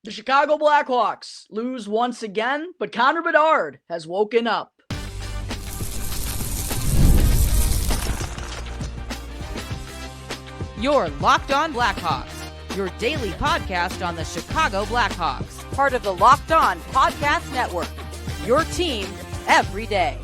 The Chicago Blackhawks lose once again, but Connor Bedard has woken up. You're Locked On Blackhawks, your daily podcast on the Chicago Blackhawks, part of the Locked On Podcast Network, your team every day.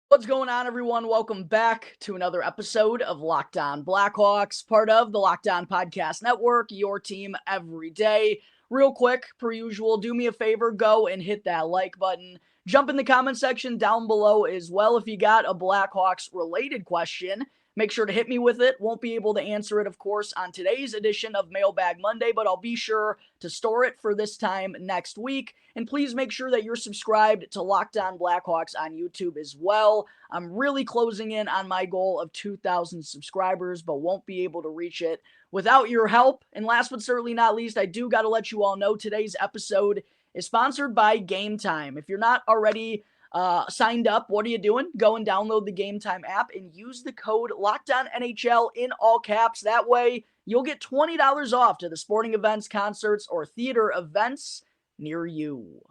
What's going on, everyone? Welcome back to another episode of Locked On Blackhawks, part of the Locked On Podcast Network, your team every day. Real quick, per usual, do me a favor, go and hit that like button. Jump in the comment section down below as well if you got a Blackhawks-related question. Make sure to hit me with it. Won't be able to answer it, of course, on today's edition of Mailbag Monday, but I'll be sure to store it for this time next week. And please make sure that you're subscribed to Locked On Blackhawks on YouTube as well. I'm really closing in on my goal of 2,000 subscribers, but won't be able to reach it without your help. And last but certainly not least, I do got to let you all know today's episode is sponsored by Game Time. If you're not already signed up, what are you doing? Go and download the Game Time app and use the code LOCKEDONNHL in all caps. That way, you'll get $20 off to the sporting events, concerts, or theater events near you.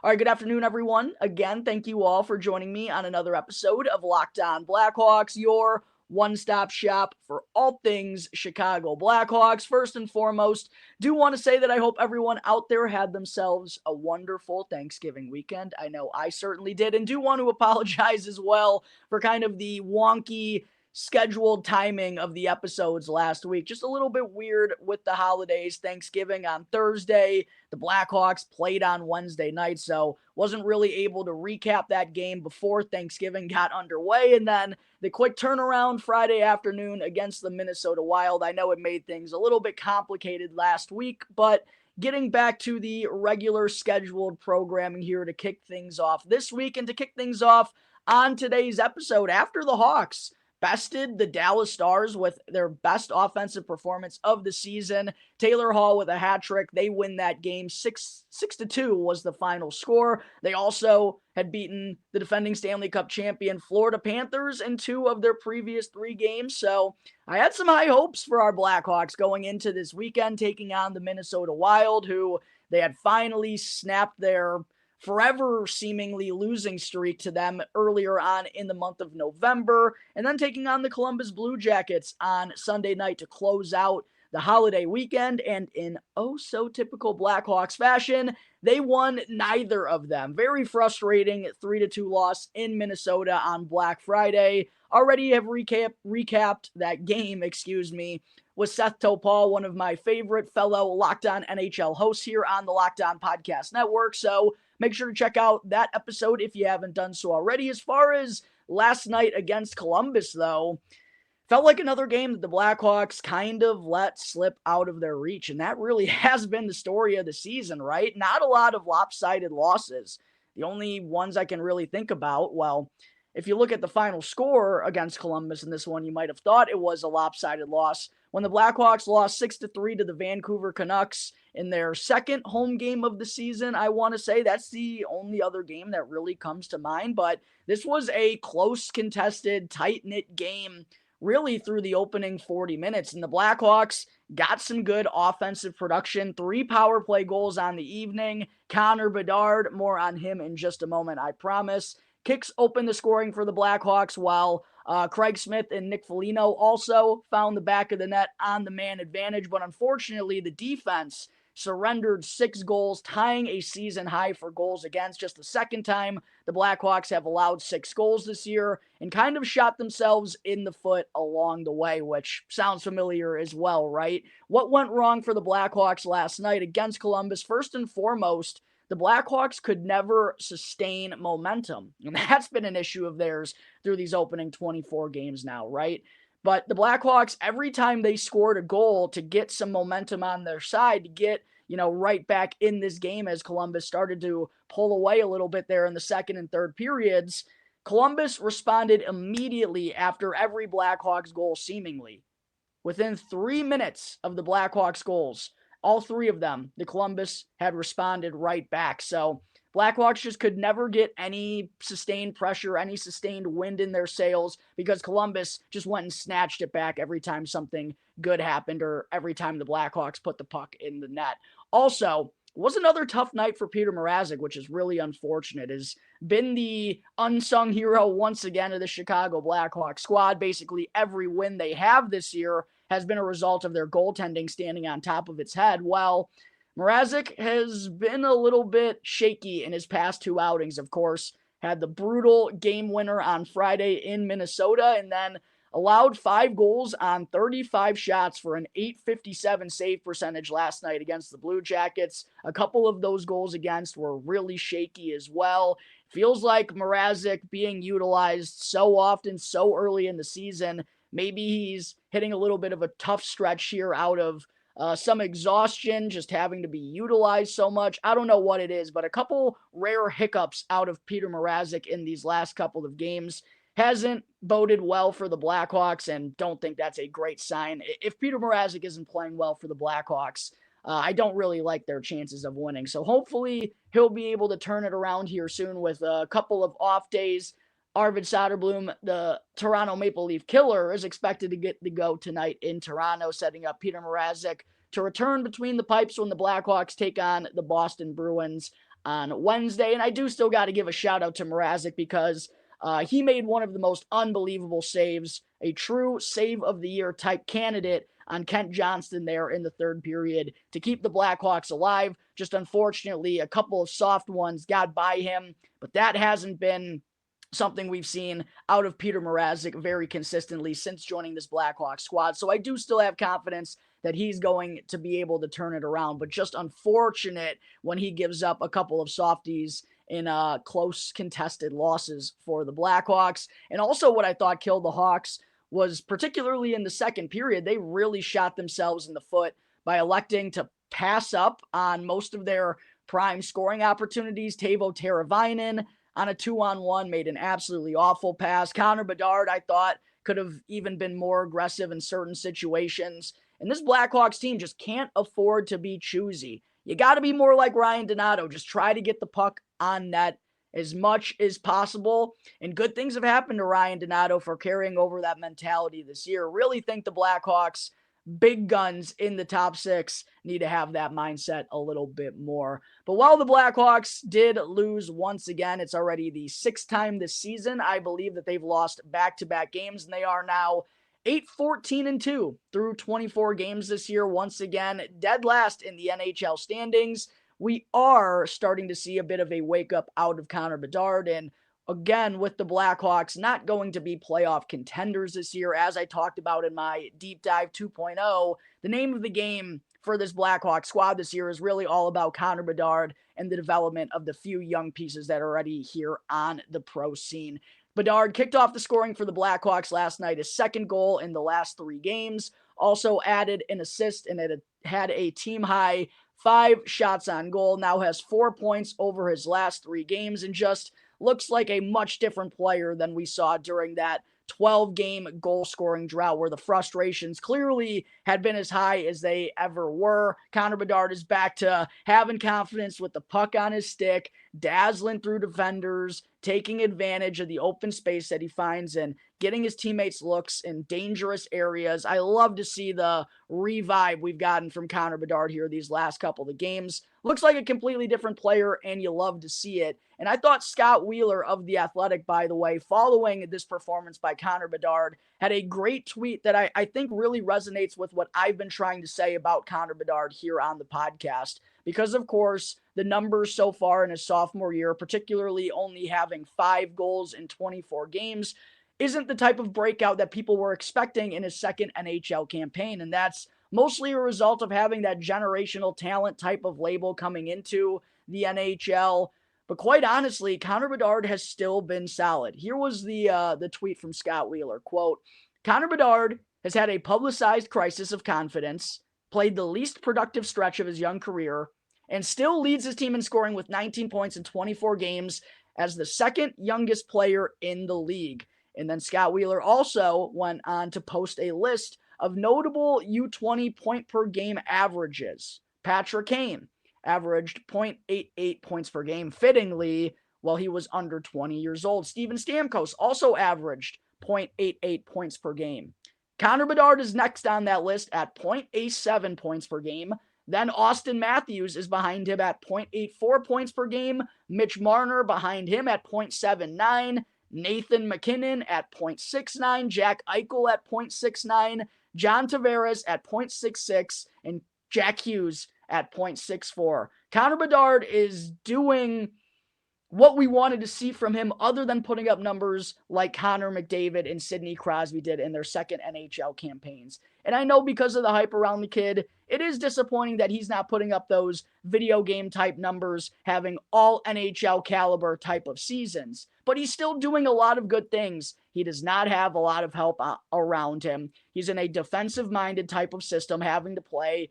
All right, good afternoon, everyone. Again, thank you all for joining me on another episode of Locked On Blackhawks, your one-stop shop for all things Chicago Blackhawks. First and foremost, do want to say that I hope everyone out there had themselves a wonderful Thanksgiving weekend. I know I certainly did, and do want to apologize as well for kind of the wonky scheduled timing of the episodes last week. Just a little bit weird with the holidays. Thanksgiving on Thursday, the Blackhawks played on Wednesday night, so wasn't really able to recap that game before Thanksgiving got underway, and then the quick turnaround Friday afternoon against the Minnesota Wild. I know it made things a little bit complicated last week, but getting back to the regular scheduled programming here to kick things off this week, and to kick things off on today's episode after the Hawks bested the Dallas Stars with their best offensive performance of the season. Taylor Hall with a hat trick. They win that game. 6-2 was the final score. They also had beaten the defending Stanley Cup champion Florida Panthers in 2 of their previous 3 games. So I had some high hopes for our Blackhawks going into this weekend, taking on the Minnesota Wild, who they had finally snapped their forever seemingly losing streak to them earlier on in the month of November, and then taking on the Columbus Blue Jackets on Sunday night to close out the holiday weekend. And in oh so typical Blackhawks fashion, they won neither of them. Very frustrating 3-2 loss in Minnesota on Black Friday. Already have recapped that game, with Seth Topal, one of my favorite fellow Locked On NHL hosts here on the Locked On Podcast Network. So make sure to check out that episode if you haven't done so already. As far as last night against Columbus, though, felt like another game that the Blackhawks kind of let slip out of their reach. And that really has been the story of the season, right? Not a lot of lopsided losses. The only ones I can really think about, well, if you look at the final score against Columbus in this one, you might have thought it was a lopsided loss. When the Blackhawks lost 6-3 to the Vancouver Canucks in their second home game of the season, I want to say that's the only other game that really comes to mind. But this was a close, contested, tight-knit game really through the opening 40 minutes. And the Blackhawks got some good offensive production. 3 power play goals on the evening. Connor Bedard, more on him in just a moment, I promise. Kicks open the scoring for the Blackhawks, while Craig Smith and Nick Foligno also found the back of the net on the man advantage. But unfortunately, the defense surrendered 6 goals, tying a season high for goals against. Just the second time the Blackhawks have allowed 6 goals this year, and kind of shot themselves in the foot along the way, which sounds familiar as well, right? What went wrong for the Blackhawks last night against Columbus? First and foremost, the Blackhawks could never sustain momentum. And that's been an issue of theirs through these opening 24 games now, right? But the Blackhawks, every time they scored a goal to get some momentum on their side, to get, right back in this game as Columbus started to pull away a little bit there in the second and third periods, Columbus responded immediately after every Blackhawks goal, seemingly. Within 3 minutes of the Blackhawks goals, all three of them, the Columbus had responded right back. So Blackhawks just could never get any sustained pressure, any sustained wind in their sails because Columbus just went and snatched it back every time something good happened or every time the Blackhawks put the puck in the net. Also, was another tough night for Petr Mrazek, which is really unfortunate. Has been the unsung hero once again of the Chicago Blackhawks squad. Basically, every win they have this year has been a result of their goaltending standing on top of its head. Well, Mrazek has been a little bit shaky in his past two outings, of course. Had the brutal game winner on Friday in Minnesota and then allowed 5 goals on 35 shots for an .857 save percentage last night against the Blue Jackets. A couple of those goals against were really shaky as well. Feels like Mrazek being utilized so often, so early in the season. Maybe he's hitting a little bit of a tough stretch here out of some exhaustion, just having to be utilized so much. I don't know what it is, but a couple rare hiccups out of Petr Mrazek in these last couple of games hasn't boded well for the Blackhawks, and don't think that's a great sign. If Petr Mrazek isn't playing well for the Blackhawks, I don't really like their chances of winning. So hopefully he'll be able to turn it around here soon with a couple of off days. Arvid Soderblom, the Toronto Maple Leaf killer, is expected to get the go tonight in Toronto, setting up Petr Mrazek to return between the pipes when the Blackhawks take on the Boston Bruins on Wednesday. And I do still got to give a shout out to Mrazek because he made one of the most unbelievable saves, a true save of the year type candidate on Kent Johnston there in the third period to keep the Blackhawks alive. Just unfortunately, a couple of soft ones got by him, but that hasn't been something we've seen out of Petr Mrazek very consistently since joining this Blackhawks squad. So I do still have confidence that he's going to be able to turn it around, but just unfortunate when he gives up a couple of softies in close contested losses for the Blackhawks. And also what I thought killed the Hawks was particularly in the second period, they really shot themselves in the foot by electing to pass up on most of their prime scoring opportunities. Teuvo Teravainen on a 2-on-1 made an absolutely awful pass. Connor Bedard, I thought, could have even been more aggressive in certain situations. And this Blackhawks team just can't afford to be choosy. You got to be more like Ryan Donato. Just try to get the puck on net as much as possible. And good things have happened to Ryan Donato for carrying over that mentality this year. Really think the Blackhawks, big guns in the top 6, need to have that mindset a little bit more. But while the Blackhawks did lose once again, it's already the 6th time this season, I believe that they've lost back-to-back games, and they are now 8-14-2 through 24 games this year. Once again, dead last in the NHL standings. We are starting to see a bit of a wake-up out of Connor Bedard, and again, with the Blackhawks not going to be playoff contenders this year, as I talked about in my Deep Dive 2.0, the name of the game for this Blackhawks squad this year is really all about Connor Bedard and the development of the few young pieces that are already here on the pro scene. Bedard kicked off the scoring for the Blackhawks last night, his second goal in the last 3 games, also added an assist and it had a team-high 5 shots on goal, now has 4 points over his last 3 games, and just looks like a much different player than we saw during that 12-game goal-scoring drought where the frustrations clearly had been as high as they ever were. Connor Bedard is back to having confidence with the puck on his stick, dazzling through defenders, taking advantage of the open space that he finds and getting his teammates looks in dangerous areas. I love to see the revive we've gotten from Connor Bedard here these last couple of games. Looks like a completely different player, and you love to see it. And I thought Scott Wheeler of The Athletic, by the way, following this performance by Connor Bedard, had a great tweet that I think really resonates with what I've been trying to say about Connor Bedard here on the podcast. Because, of course, the numbers so far in his sophomore year, particularly only having 5 goals in 24 games, isn't the type of breakout that people were expecting in his second NHL campaign. And that's mostly a result of having that generational talent type of label coming into the NHL. But quite honestly, Connor Bedard has still been solid. Here was the tweet from Scott Wheeler, quote, "Connor Bedard has had a publicized crisis of confidence, played the least productive stretch of his young career, and still leads his team in scoring with 19 points in 24 games as the second youngest player in the league." And then Scott Wheeler also went on to post a list of notable U20 point per game averages Patrick Kane averaged 0.88 points per game, fittingly, while he was under 20 years old. Steven Stamkos also averaged 0.88 points per game. Connor Bedard is next on that list at 0.87 points per game. Then Austin Matthews is behind him at 0.84 points per game. Mitch Marner behind him at 0.79. Nathan MacKinnon at 0.69. Jack Eichel at 0.69. John Tavares at 0.66. And Jack Hughes at 0.64. Connor Bedard is doing what we wanted to see from him, other than putting up numbers like Connor McDavid and Sidney Crosby did in their second NHL campaigns. And I know because of the hype around the kid, it is disappointing that he's not putting up those video game type numbers, having all NHL caliber type of seasons. But he's still doing a lot of good things. He does not have a lot of help around him. He's in a defensive-minded type of system, having to play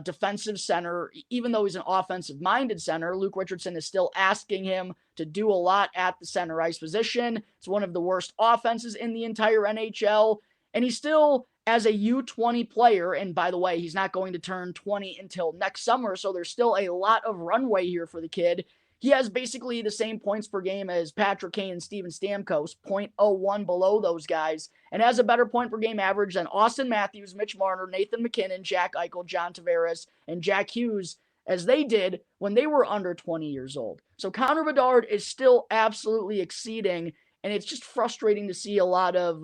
defensive center. Even though he's an offensive-minded center, Luke Richardson is still asking him to do a lot at the center ice position. It's one of the worst offenses in the entire NHL. And he's still, as a U20 player, and by the way, he's not going to turn 20 until next summer, so there's still a lot of runway here for the kid. He has basically the same points per game as Patrick Kane and Steven Stamkos, 0.01 below those guys, and has a better point per game average than Austin Matthews, Mitch Marner, Nathan MacKinnon, Jack Eichel, John Tavares, and Jack Hughes, as they did when they were under 20 years old. So Connor Bedard is still absolutely exceeding, and it's just frustrating to see a lot of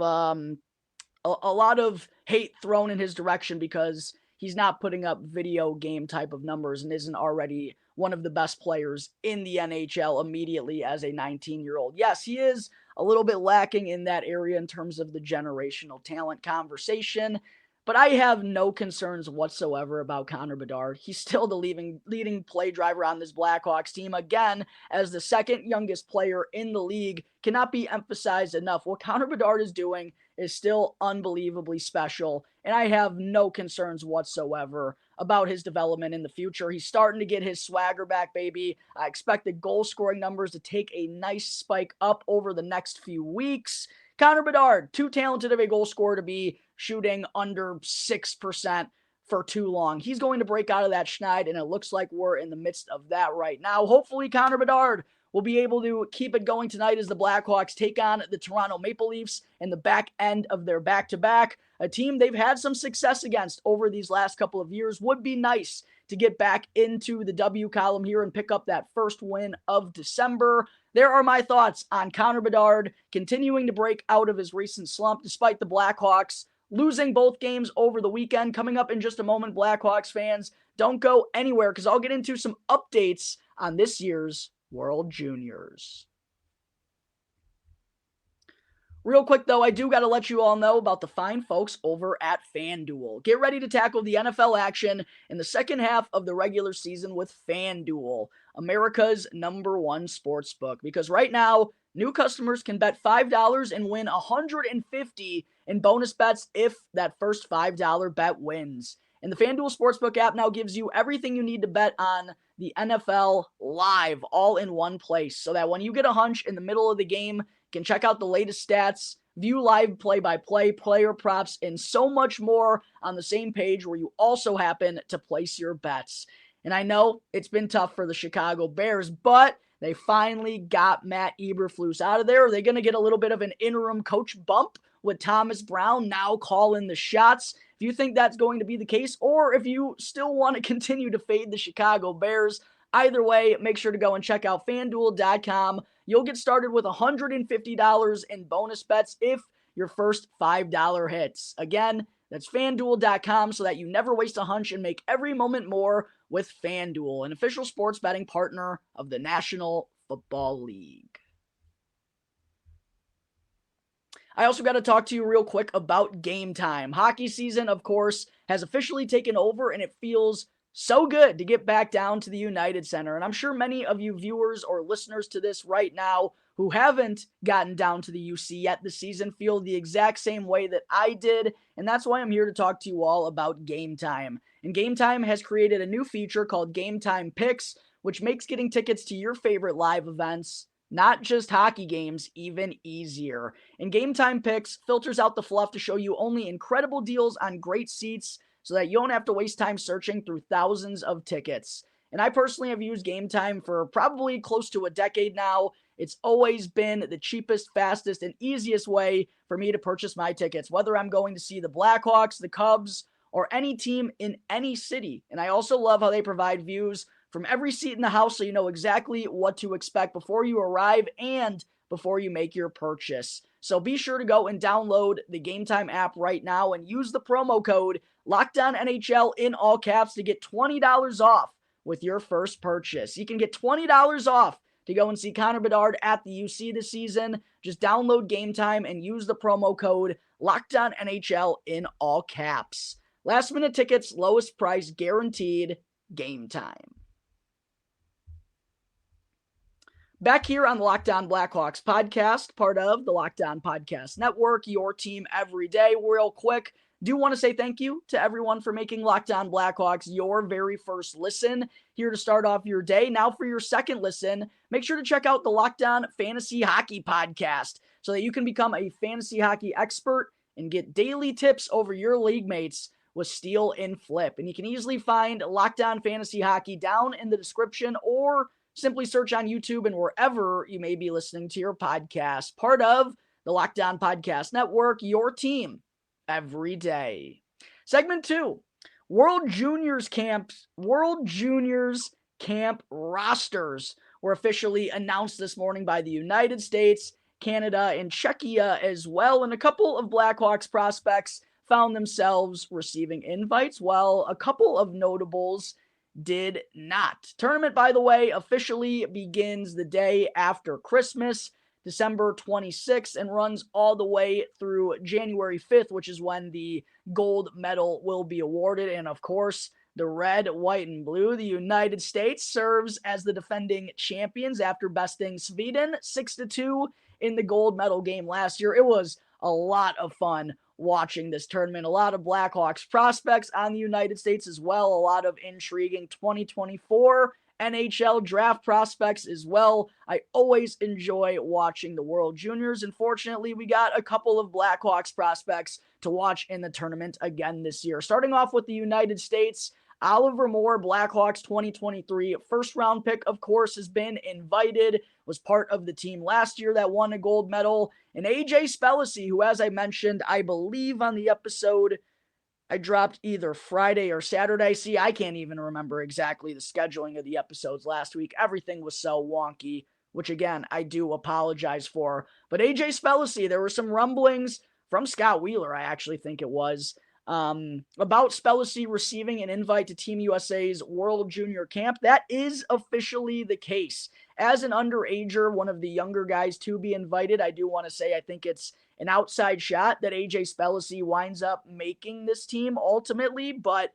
hate thrown in his direction because he's not putting up video game type of numbers and isn't already one of the best players in the NHL immediately as a 19-year-old. Yes, he is a little bit lacking in that area in terms of the generational talent conversation, but I have no concerns whatsoever about Connor Bedard. He's still the leading play driver on this Blackhawks team. Again, as the second youngest player in the league, cannot be emphasized enough. What Connor Bedard is doing is still unbelievably special, and I have no concerns whatsoever about his development in the future. He's starting to get his swagger back, baby. I expect the goal-scoring numbers to take a nice spike up over the next few weeks. Connor Bedard, too talented of a goal scorer to be shooting under 6% for too long. He's going to break out of that schneid, and it looks like we're in the midst of that right now. Hopefully, Connor Bedard will be able to keep it going tonight as the Blackhawks take on the Toronto Maple Leafs in the back end of their back-to-back. A team they've had some success against over these last couple of years. Would be nice to get back into the W column here and pick up that first win of December. There are my thoughts on Connor Bedard continuing to break out of his recent slump despite the Blackhawks losing both games over the weekend. Coming up in just a moment, Blackhawks fans, don't go anywhere because I'll get into some updates on this year's World Juniors. Real quick, though, I do got to let you all know about the fine folks over at FanDuel. Get ready to tackle the NFL action in the second half of the regular season with FanDuel, America's #1 sportsbook. Because right now, new customers can bet $5 and win $150 in bonus bets if that first $5 bet wins. And the FanDuel Sportsbook app now gives you everything you need to bet on the NFL live, all in one place, so that when you get a hunch in the middle of the game, you can check out the latest stats, view live play-by-play, player props, and so much more on the same page where you also happen to place your bets. And I know it's been tough for the Chicago Bears, but they finally got Matt Eberflus out of there. Are they going to get a little bit of an interim coach bump with Thomas Brown now calling the shots? If you think that's going to be the case, or if you still want to continue to fade the Chicago Bears, either way, make sure to go and check out FanDuel.com. You'll get started with $150 in bonus bets if your first $5 hits. Again, that's FanDuel.com so that you never waste a hunch and make every moment more with FanDuel, an official sports betting partner of the National Football League. I also got to talk to you real quick about Game Time. Hockey season, of course, has officially taken over, and it feels so good to get back down to the United Center. And I'm sure many of you viewers or listeners to this right now who haven't gotten down to the UC yet this season feel the exact same way that I did, and that's why I'm here to talk to you all about Game Time. And Game Time has created a new feature called Game Time Picks, which makes getting tickets to your favorite live events, not just hockey games, even easier. And Game Time Picks filters out the fluff to show you only incredible deals on great seats so that you don't have to waste time searching through thousands of tickets. And I personally have used Game Time for probably close to a decade now. It's always been the cheapest, fastest, and easiest way for me to purchase my tickets, whether I'm going to see the Blackhawks, the Cubs, or any team in any city. And I also love how they provide views from every seat in the house so you know exactly what to expect before you arrive and before you make your purchase. So be sure to go and download the Game Time app right now and use the promo code LOCKEDONNHL in all caps to get $20 off with your first purchase. You can get $20 off to go and see Connor Bedard at the UC this season. Just download Game Time and use the promo code LOCKEDONNHL in all caps. Last minute tickets, lowest price guaranteed. Game Time. Back here on the Locked On Blackhawks podcast, part of the Locked On Podcast Network, your team every day. Real quick, do want to say thank you to everyone for making Locked On Blackhawks your very first listen here to start off your day. Now for your second listen, make sure to check out the Locked On Fantasy Hockey podcast so that you can become a fantasy hockey expert and get daily tips over your league mates with Steal and Flip. And you can easily find Locked On Fantasy Hockey down in the description or simply search on YouTube and wherever you may be listening to your podcast. Part of the Locked On Podcast Network, your team every day. Segment 2, World Juniors Camp rosters were officially announced this morning by the United States, Canada, and Czechia as well. And a couple of Blackhawks prospects found themselves receiving invites, while a couple of notables did not. Tournament, by the way, officially begins the day after Christmas, December 26th, and runs all the way through January 5th, which is when the gold medal will be awarded. And of course, the red, white, and blue, the United States, serves as the defending champions after besting Sweden 6-2 in the gold medal game last year. It was a lot of fun watching this tournament. A lot of Blackhawks prospects on the United States as well. A lot of intriguing 2024 NHL draft prospects as well. I always enjoy watching the World Juniors. Unfortunately, we got a couple of Blackhawks prospects to watch in the tournament again this year. Starting off with the United States, Oliver Moore, Blackhawks 2023 first round pick, of course, has been invited, was part of the team last year that won a gold medal. And AJ Spellacy, who, as I mentioned, I believe on the episode I dropped either Friday or Saturday. See, I can't even remember exactly the scheduling of the episodes last week. Everything was so wonky, which again, I do apologize for. But AJ Spellacy, there were some rumblings from Scott Wheeler, I actually think it was, about Spellacy receiving an invite to Team USA's World Junior Camp. That is officially the case. As an underager, one of the younger guys to be invited, I do want to say I think it's an outside shot that AJ Spellacy winds up making this team ultimately, but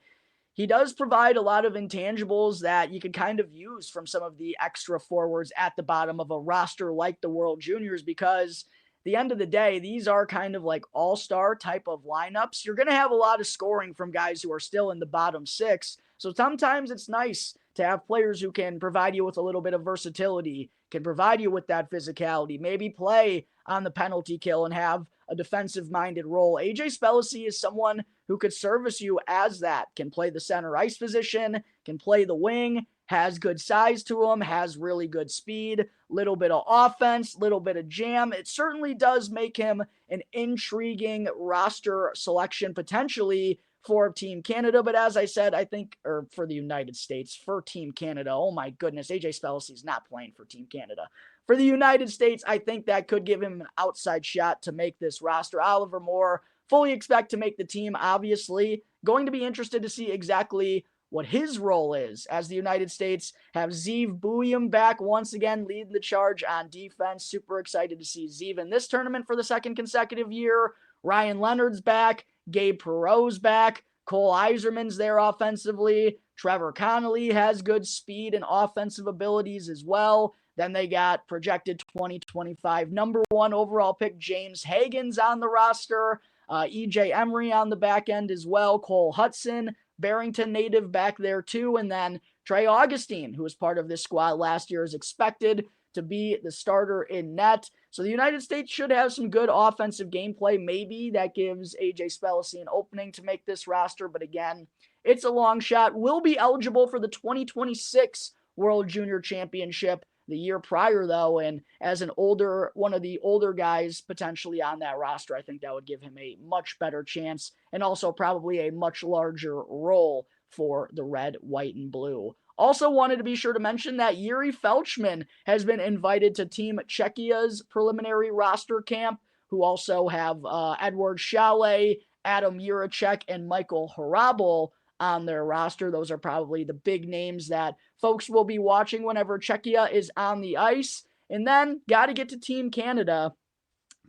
he does provide a lot of intangibles that you can kind of use from some of the extra forwards at the bottom of a roster like the World Juniors, because the end of the day, these are kind of like all-star type of lineups. You're going to have a lot of scoring from guys who are still in the bottom six. So sometimes it's nice to have players who can provide you with a little bit of versatility, can provide you with that physicality, maybe play on the penalty kill and have a defensive-minded role. AJ Spellacy is someone who could service you as that, can play the center ice position, can play the wing, has good size to him, has really good speed, little bit of offense, little bit of jam. It certainly does make him an intriguing roster selection potentially for Team Canada. But as I said, I think, or for the United States, for Team Canada, oh my goodness, AJ Spellacy is not playing for Team Canada. For the United States, I think that could give him an outside shot to make this roster. Oliver Moore, fully expect to make the team, obviously. Going to be interested to see exactly what his role is, as the United States have Zeev Buium back once again, leading the charge on defense. Super excited to see Zeev in this tournament for the second consecutive year. Ryan Leonard's back. Gabe Perreault's back. Cole Iserman's there offensively. Trevor Connolly has good speed and offensive abilities as well. Then they got projected 2025 number 1 overall pick James Hagen's on the roster. EJ Emery on the back end as well. Cole Hudson, Barrington native back there too. And then Trey Augustine, who was part of this squad last year, is expected to be the starter in net. So the United States should have some good offensive gameplay. Maybe that gives AJ Spellacy an opening to make this roster, but again, it's a long shot. Will be eligible for the 2026 World Junior Championship the year prior, though, and as one of the older guys potentially on that roster, I think that would give him a much better chance and also probably a much larger role for the red, white, and blue. Also wanted to be sure to mention that Yuri Felchman has been invited to Team Czechia's preliminary roster camp, who also have Edward Chalet, Adam Juracek, and Michael Hrabal on their roster. Those are probably the big names that folks will be watching whenever Czechia is on the ice. And then, got to get to Team Canada.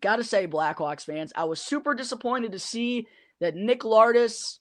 Got to say, Blackhawks fans, I was super disappointed to see that Nick Lardis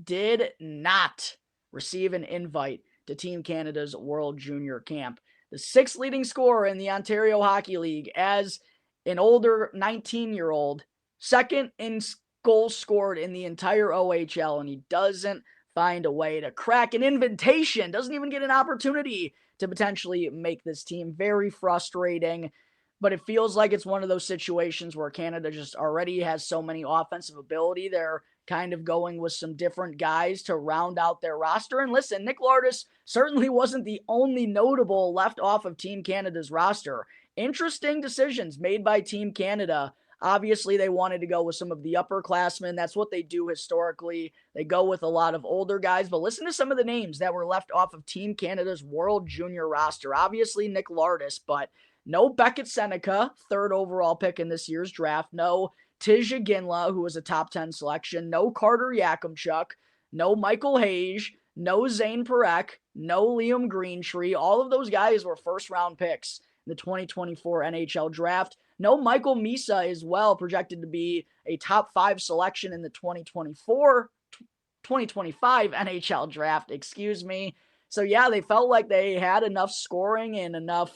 did not receive an invite to Team Canada's World Junior Camp. The sixth leading scorer in the Ontario Hockey League as an older 19-year-old, second in goals scored in the entire OHL, and he doesn't find a way to crack an invitation, doesn't even get an opportunity to potentially make this team. Very frustrating, but it feels like it's one of those situations where Canada just already has so many offensive ability. They're kind of going with some different guys to round out their roster. And listen, Nick Lardis certainly wasn't the only notable left off of Team Canada's roster. Interesting decisions made by Team Canada. Obviously, they wanted to go with some of the upperclassmen. That's what they do historically. They go with a lot of older guys. But listen to some of the names that were left off of Team Canada's World Junior roster. Obviously, Nick Lardis, but no Beckett Seneca, third overall pick in this year's draft. No Tija Ginla, who was a top 10 selection. No Carter Yakimchuk. No Michael Hayes. No Zane Parekh. No Liam Greentree. All of those guys were first-round picks in the 2024 NHL draft. No Michael Misa as well, projected to be a top 5 selection in the 2025 NHL draft, So yeah, they felt like they had enough scoring and enough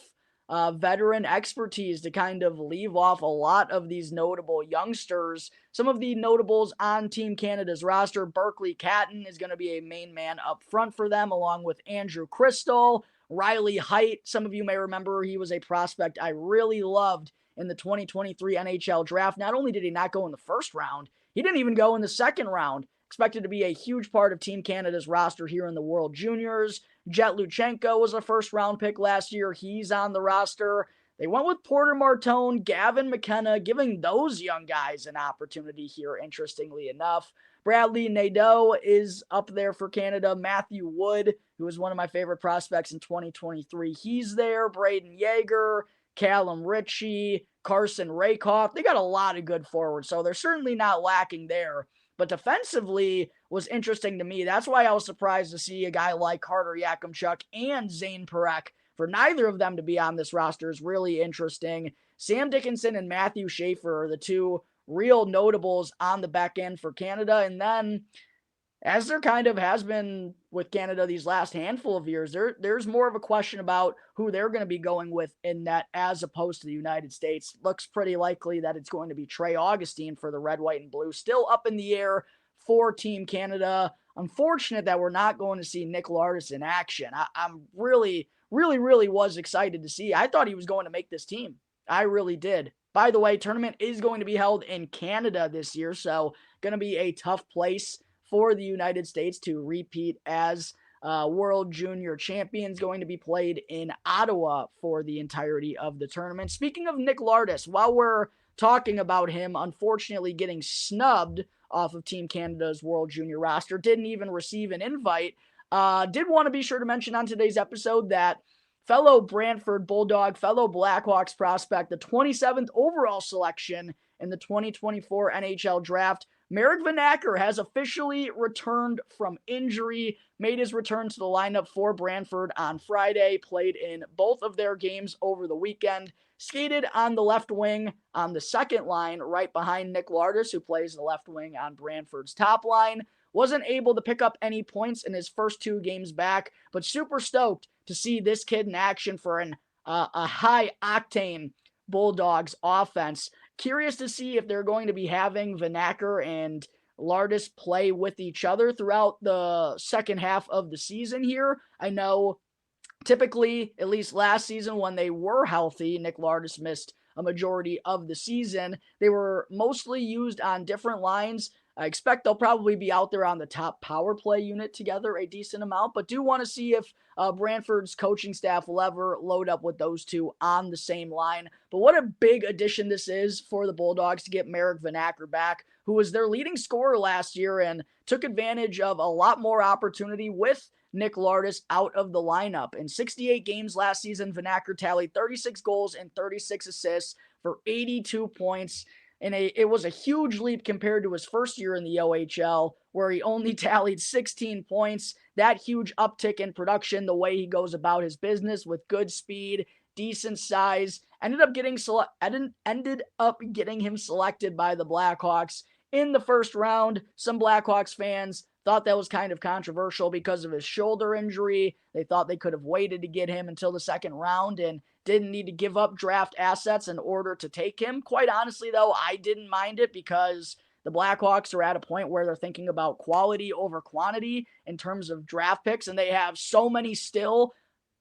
veteran expertise to kind of leave off a lot of these notable youngsters. Some of the notables on Team Canada's roster, Berkeley Catton is going to be a main man up front for them, along with Andrew Crystal, Riley Height. Some of you may remember he was a prospect I really loved in the 2023 NHL draft. Not only did he not go in the first round, he didn't even go in the second round. Expected to be a huge part of Team Canada's roster here in the World Juniors. Jet Luchenko was a first-round pick last year. He's on the roster. They went with Porter Martone, Gavin McKenna, giving those young guys an opportunity here, interestingly enough. Bradley Nadeau is up there for Canada. Matthew Wood, who was one of my favorite prospects in 2023, he's there. Braden Yeager, Callum Ritchie, Carson Rakoff. They got a lot of good forwards, so they're certainly not lacking there. But defensively was interesting to me. That's why I was surprised to see a guy like Carter Yakimchuk and Zane Parekh. For neither of them to be on this roster is really interesting. Sam Dickinson and Matthew Schaefer are the two real notables on the back end for Canada. And then, as there kind of has been with Canada these last handful of years, there's more of a question about who they're going to be going with in net as opposed to the United States. Looks pretty likely that it's going to be Trey Augustine for the red, white, and blue. Still up in the air for Team Canada. Unfortunate that we're not going to see Nick Lardis in action. I'm really was excited to see. I thought he was going to make this team. I really did. By the way, tournament is going to be held in Canada this year, so going to be a tough place for the United States to repeat as World Junior champions. Going to be played in Ottawa for the entirety of the tournament. Speaking of Nick Lardis, while we're talking about him unfortunately getting snubbed off of Team Canada's World Junior roster, didn't even receive an invite, did want to be sure to mention on today's episode that fellow Brantford Bulldog, fellow Blackhawks prospect, the 27th overall selection in the 2024 NHL draft, Merrick Vanacker has officially returned from injury, made his return to the lineup for Brantford on Friday, played in both of their games over the weekend, skated on the left wing on the second line right behind Nick Lardis, who plays the left wing on Brantford's top line. Wasn't able to pick up any points in his first 2 games back, but super stoked to see this kid in action for a high-octane Bulldogs offense. Curious to see if they're going to be having Vanacker and Lardis play with each other throughout the second half of the season here. I know Typically, at least last season when they were healthy, Nick Lardis missed a majority of the season. They were mostly used on different lines. I expect they'll probably be out there on the top power play unit together a decent amount, but do want to see if Brantford's coaching staff will ever load up with those two on the same line. But what a big addition this is for the Bulldogs to get Mailbag Monday back, who was their leading scorer last year and took advantage of a lot more opportunity with Nick Lardis out of the lineup. In 68 games last season, Vanacker tallied 36 goals and 36 assists for 82 points. And it was a huge leap compared to his first year in the OHL, where he only tallied 16 points. That huge uptick in production, the way he goes about his business with good speed, decent size, ended up getting him selected by the Blackhawks in the first round. Some Blackhawks fans thought that was kind of controversial because of his shoulder injury. They thought they could have waited to get him until the second round and didn't need to give up draft assets in order to take him. Quite honestly, though, I didn't mind it because the Blackhawks are at a point where they're thinking about quality over quantity in terms of draft picks, and they have so many still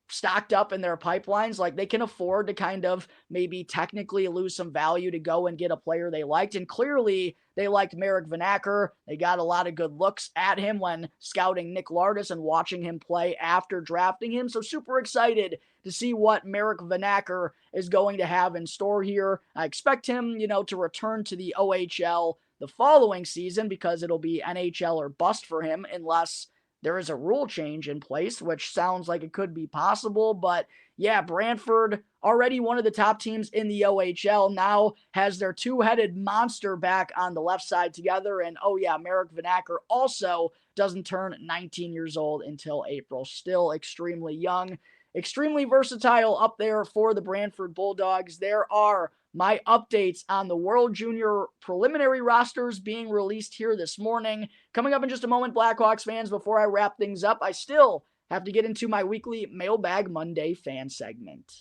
stocked up in their pipelines. Like, they can afford to kind of maybe technically lose some value to go and get a player they liked. And clearly they liked Mailbag Monday. They got a lot of good looks at him when scouting Nick Lardis and watching him play after drafting him. So super excited to see what Mailbag Monday is going to have in store here. I expect him, to return to the OHL the following season because it'll be NHL or bust for him unless there is a rule change in place, which sounds like it could be possible. But yeah, Brantford, already one of the top teams in the OHL, now has their two-headed monster back on the left side together. And oh yeah, Mailbag Monday also doesn't turn 19 years old until April. Still extremely young, extremely versatile up there for the Brantford Bulldogs. There are my updates on the World Junior preliminary rosters being released here this morning. Coming up in just a moment, Blackhawks fans, before I wrap things up, I still have to get into my weekly Mailbag Monday fan segment.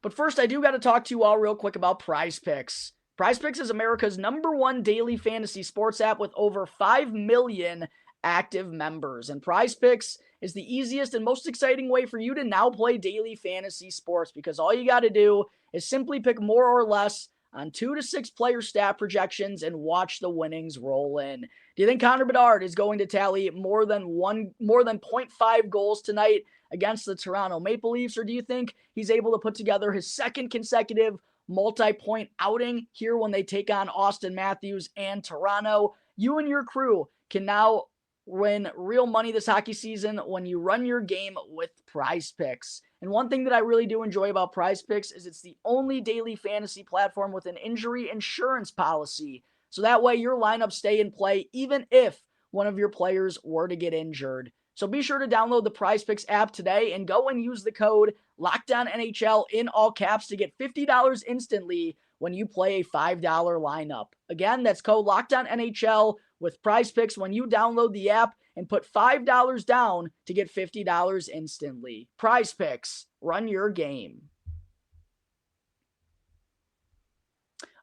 But first, I do got to talk to you all real quick about Prize Picks. Prize Picks is America's #1 daily fantasy sports app with over 5 million active members. And Prize Picks is the easiest and most exciting way for you to now play daily fantasy sports because all you got to do is simply pick more or less on 2 to 6 player stat projections and watch the winnings roll in. Do you think Connor Bedard is going to tally more than 0.5 goals tonight against the Toronto Maple Leafs, or do you think he's able to put together his second consecutive multi-point outing here when they take on Austin Matthews and Toronto? You and your crew can now win real money this hockey season when you run your game with Prize Picks. And one thing that I really do enjoy about Prize Picks is it's the only daily fantasy platform with an injury insurance policy. So that way your lineups stay in play even if one of your players were to get injured. So be sure to download the Prize Picks app today and go and use the code LOCKEDONNHL in all caps to get $50 instantly when you play a $5 lineup. Again, that's code LOCKEDONNHL with Prize Picks when you download the app and put $5 down to get $50 instantly. Prize Picks, run your game.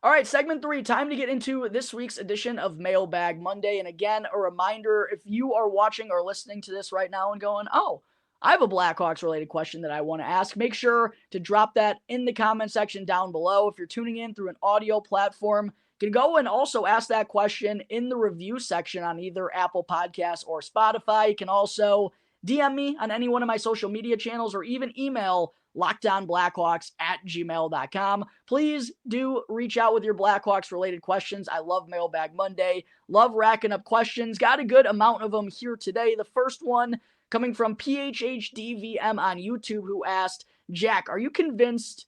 All right, segment 3, time to get into this week's edition of Mailbag Monday. And again, a reminder, if you are watching or listening to this right now and going, oh, I have a Blackhawks related question that I want to ask, make sure to drop that in the comment section down below. If you're tuning in through an audio platform, you can go and also ask that question in the review section on either Apple Podcasts or Spotify. You can also DM me on any one of my social media channels or even email LockedOnBlackhawks@gmail.com. Please do reach out with your Blackhawks related questions. I love Mailbag Monday. Love racking up questions. Got a good amount of them here today. The first one coming from PHHDVM on YouTube, who asked, Jack, are you convinced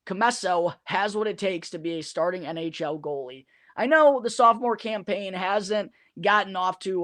Commesso has what it takes to be a starting NHL goalie? I know the sophomore campaign hasn't gotten off to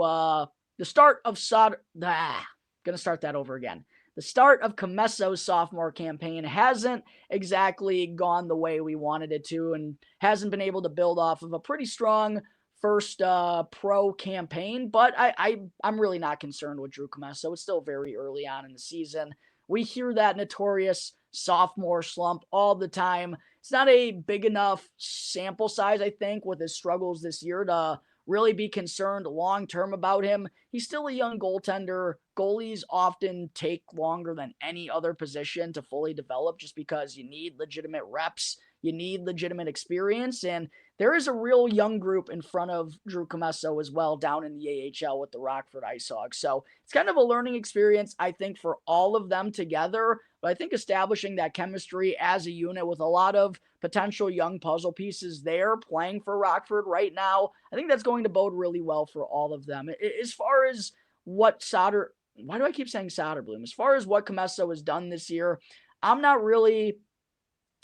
the start of Gonna start that over again. The start of Commesso's sophomore campaign hasn't exactly gone the way we wanted it to and hasn't been able to build off of a pretty strong first pro campaign, but I'm really not concerned with Drew Commesso. It's still very early on in the season. We hear that notorious sophomore slump all the time. It's not a big enough sample size, I think, with his struggles this year to really be concerned long-term about him. He's still a young goaltender. Goalies often take longer than any other position to fully develop just because you need legitimate reps, you need legitimate experience, and there is a real young group in front of Drew Commesso as well down in the AHL with the Rockford IceHogs. So it's kind of a learning experience, I think, for all of them together. But I think establishing that chemistry as a unit with a lot of potential young puzzle pieces there playing for Rockford right now, I think that's going to bode really well for all of them. As far as what why do I keep saying Soderblom? As far as what Commesso has done this year, I'm not really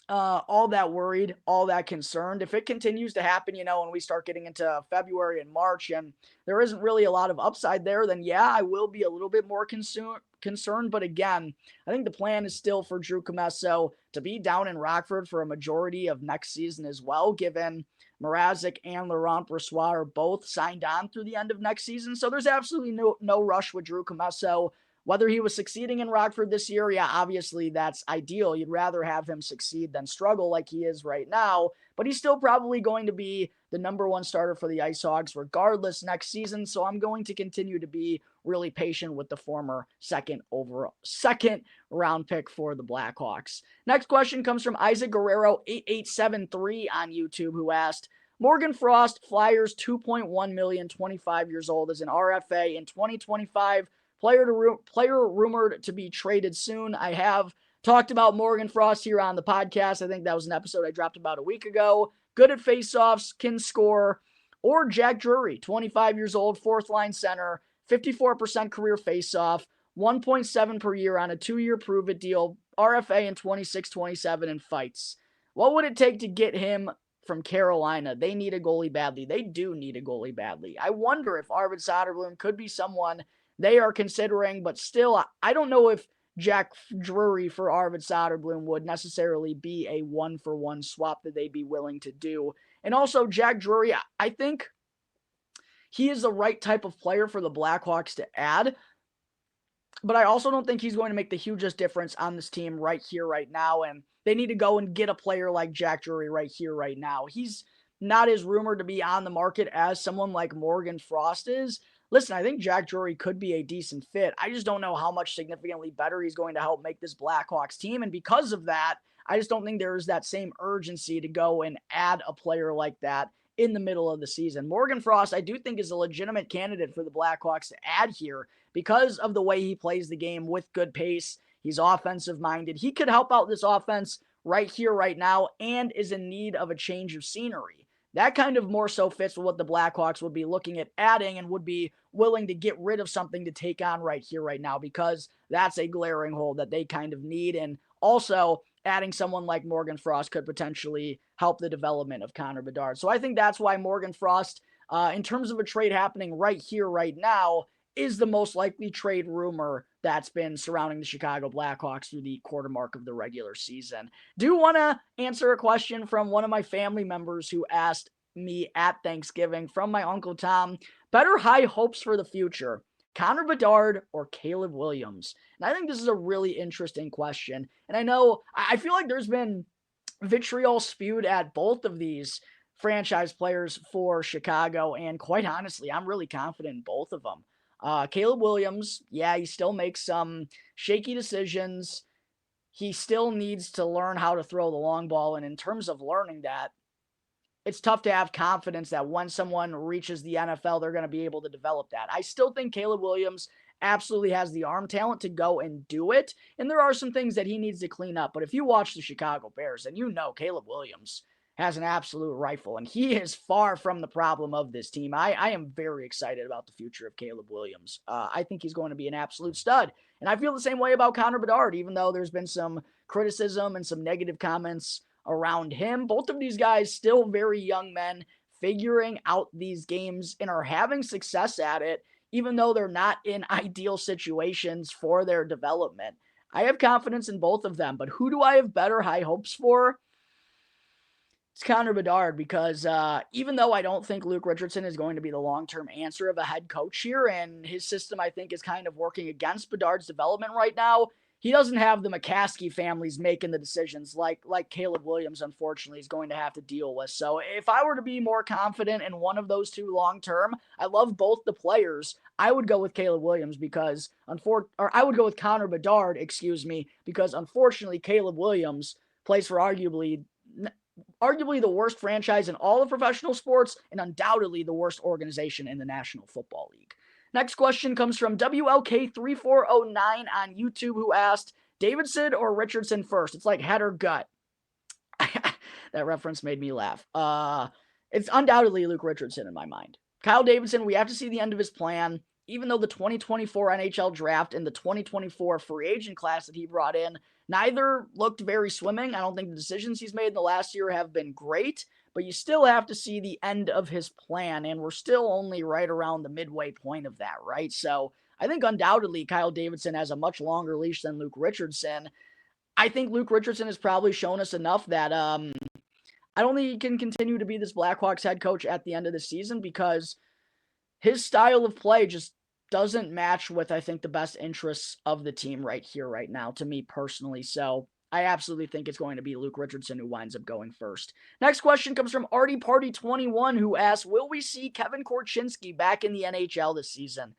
all that worried, all that concerned. If it continues to happen, when we start getting into February and March and there isn't really a lot of upside there, then yeah, I will be a little bit more concerned. But again, I think the plan is still for Drew Commesso to be down in Rockford for a majority of next season as well, given Mrazek and Laurent Brossoit are both signed on through the end of next season. So there's absolutely no rush with Drew Commesso. Whether he was succeeding in Rockford this year, yeah, obviously that's ideal. You'd rather have him succeed than struggle like he is right now, but he's still probably going to be the number one starter for the IceHogs regardless next season, so I'm going to continue to be really patient with the former second round pick for the Blackhawks. Next question comes from Isaac Guerrero 8873 on YouTube, who asked, Morgan Frost, Flyers, $2.1 million, 25 years old, as an RFA in 2025. Player rumored to be traded soon. I have talked about Morgan Frost here on the podcast. I think that was an episode I dropped about a week ago. Good at faceoffs, can score. Or Jack Drury, 25 years old, fourth line center, 54% career faceoff, 1.7 per year on a 2-year prove-it deal, RFA in 26-27 and fights. What would it take to get him from Carolina? They need a goalie badly. They do need a goalie badly. I wonder if Arvid Soderblom could be someone they are considering, but still, I don't know if Jack Drury for Arvid Soderblom would necessarily be a one-for-one swap that they'd be willing to do. And also, Jack Drury, I think he is the right type of player for the Blackhawks to add, but I also don't think he's going to make the hugest difference on this team right here, right now, and they need to go and get a player like Jack Drury right here, right now. He's not as rumored to be on the market as someone like Morgan Frost is. Listen, I think Jack Drury could be a decent fit. I just don't know how much significantly better he's going to help make this Blackhawks team. And because of that, I just don't think there's that same urgency to go and add a player like that in the middle of the season. Morgan Frost, I do think, is a legitimate candidate for the Blackhawks to add here because of the way he plays the game with good pace. He's offensive-minded. He could help out this offense right here, right now, and is in need of a change of scenery. That kind of more so fits with what the Blackhawks would be looking at adding and would be willing to get rid of something to take on right here, right now, because that's a glaring hole that they kind of need. And also, adding someone like Morgan Frost could potentially help the development of Connor Bedard. So I think that's why Morgan Frost, in terms of a trade happening right here, right now, is the most likely trade rumor that's been surrounding the Chicago Blackhawks through the quarter mark of the regular season. Do want to answer a question from one of my family members who asked me at Thanksgiving from my Uncle Tom. Better high hopes for the future, Connor Bedard or Caleb Williams? And I think this is a really interesting question. And I feel like there's been vitriol spewed at both of these franchise players for Chicago. And quite honestly, I'm really confident in both of them. Caleb Williams, yeah, he still makes some shaky decisions. He still needs to learn how to throw the long ball. And in terms of learning that, it's tough to have confidence that when someone reaches the NFL, they're going to be able to develop that. I still think Caleb Williams absolutely has the arm talent to go and do it. And there are some things that he needs to clean up. But if you watch the Chicago Bears, then Caleb Williams has an absolute rifle, and he is far from the problem of this team. I am very excited about the future of Caleb Williams. I think he's going to be an absolute stud. And I feel the same way about Connor Bedard, even though there's been some criticism and some negative comments around him. Both of these guys, still very young men, figuring out these games and are having success at it, even though they're not in ideal situations for their development. I have confidence in both of them, but who do I have better high hopes for? It's Connor Bedard, because even though I don't think Luke Richardson is going to be the long-term answer of a head coach here, and his system, I think, is kind of working against Bedard's development right now, he doesn't have the McCaskey families making the decisions like Caleb Williams, unfortunately, is going to have to deal with. So if I were to be more confident in one of those two long-term, I love both the players. I would go with Caleb Williams because, I would go with Connor Bedard, because unfortunately Caleb Williams plays for arguably the worst franchise in all of professional sports and undoubtedly the worst organization in the National Football League. Next question comes from WLK3409 on YouTube, who asked, Davidson or Richardson first? It's like head or gut. That reference made me laugh. It's undoubtedly Luke Richardson in my mind. Kyle Davidson, we have to see the end of his plan. Even though the 2024 NHL draft and the 2024 free agent class that he brought in, neither looked very swimming. I don't think the decisions he's made in the last year have been great, but you still have to see the end of his plan, and we're still only right around the midway point of that, right? So I think undoubtedly Kyle Davidson has a much longer leash than Luke Richardson. I think Luke Richardson has probably shown us enough that I don't think he can continue to be this Blackhawks head coach at the end of the season because his style of play just doesn't match with, I think, the best interests of the team right here, right now, to me personally. So I absolutely think it's going to be Luke Richardson who winds up going first. Next question comes from Artie Party 21, who asks, will we see Kevin Korchinski back in the NHL this season?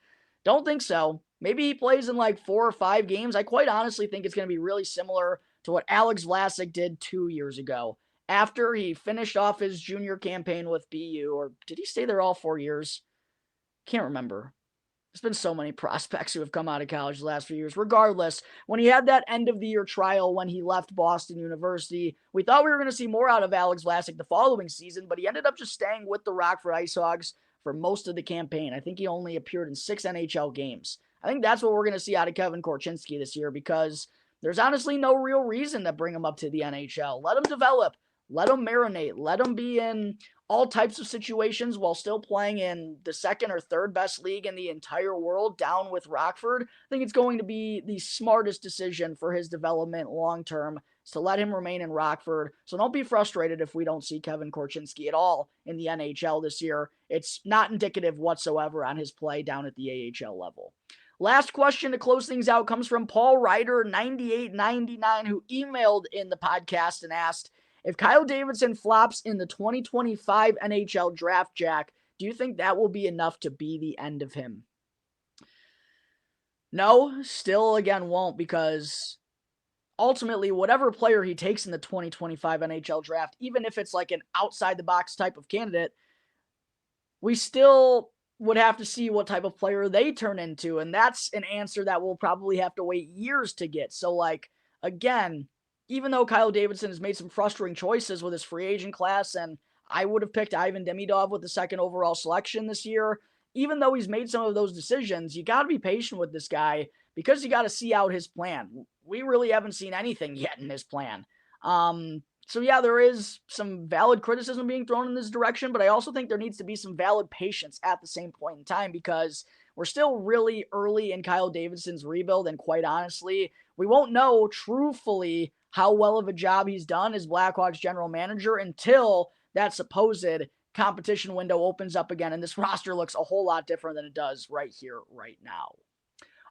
Don't think so. Maybe he plays in like 4 or 5 games. I quite honestly think it's going to be really similar to what Alex Vlasic did 2 years ago. After he finished off his junior campaign with BU, or did he stay there all 4 years? Can't remember. There's been so many prospects who have come out of college the last few years. Regardless, when he had that end-of-the-year trial when he left Boston University, we thought we were going to see more out of Alex Vlasic the following season, but he ended up just staying with the Rockford IceHogs for most of the campaign. I think he only appeared in 6 NHL games. I think that's what we're going to see out of Kevin Korchinski this year because there's honestly no real reason to bring him up to the NHL. Let him develop. Let him marinate. Let him be in all types of situations while still playing in the second or third best league in the entire world down with Rockford. I think it's going to be the smartest decision for his development long-term is to let him remain in Rockford. So don't be frustrated if we don't see Kevin Korchinski at all in the NHL this year. It's not indicative whatsoever on his play down at the AHL level. Last question to close things out comes from Paul Ryder 9899, who emailed in the podcast and asked, if Kyle Davidson flops in the 2025 NHL draft, Jack, do you think that will be enough to be the end of him? No, still again won't, because ultimately whatever player he takes in the 2025 NHL draft, even if it's like an outside the box type of candidate, we still would have to see what type of player they turn into. And that's an answer that we'll probably have to wait years to get. So like, again, even though Kyle Davidson has made some frustrating choices with his free agent class, and I would have picked Ivan Demidov with the 2nd overall selection this year, even though he's made some of those decisions, you got to be patient with this guy because you got to see out his plan. We really haven't seen anything yet in his plan. So yeah, there is some valid criticism being thrown in this direction, but I also think there needs to be some valid patience at the same point in time because we're still really early in Kyle Davidson's rebuild, and quite honestly, we won't know truthfully how well of a job he's done as Blackhawks general manager until that supposed competition window opens up again and this roster looks a whole lot different than it does right here, right now.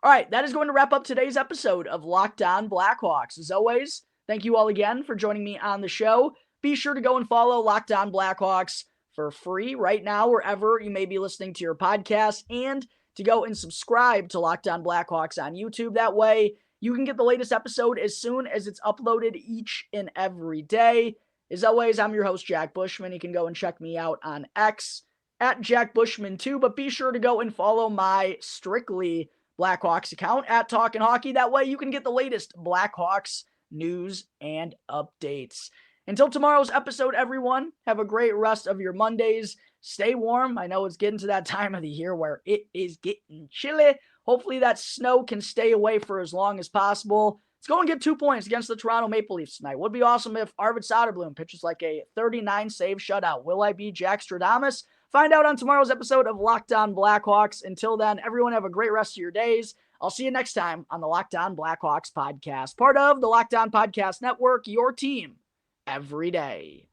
All right, that is going to wrap up today's episode of Locked On Blackhawks. As always, thank you all again for joining me on the show. Be sure to go and follow Locked On Blackhawks for free right now, wherever you may be listening to your podcast, and to go and subscribe to Locked On Blackhawks on YouTube. That way, you can get the latest episode as soon as it's uploaded each and every day. As always, I'm your host, Jack Bushman. You can go and check me out on X at Jack Bushman 2, but be sure to go and follow my strictly Blackhawks account at Talkin' Hockey. That way you can get the latest Blackhawks news and updates. Until tomorrow's episode, everyone, have a great rest of your Mondays. Stay warm. I know it's getting to that time of the year where it is getting chilly. Hopefully that snow can stay away for as long as possible. Let's go and get 2 points against the Toronto Maple Leafs tonight. Would be awesome if Arvid Soderblom pitches like a 39-save shutout. Will I be Jack Stradamus? Find out on tomorrow's episode of Locked On Blackhawks. Until then, everyone have a great rest of your days. I'll see you next time on the Locked On Blackhawks podcast, part of the Locked On Podcast Network, your team every day.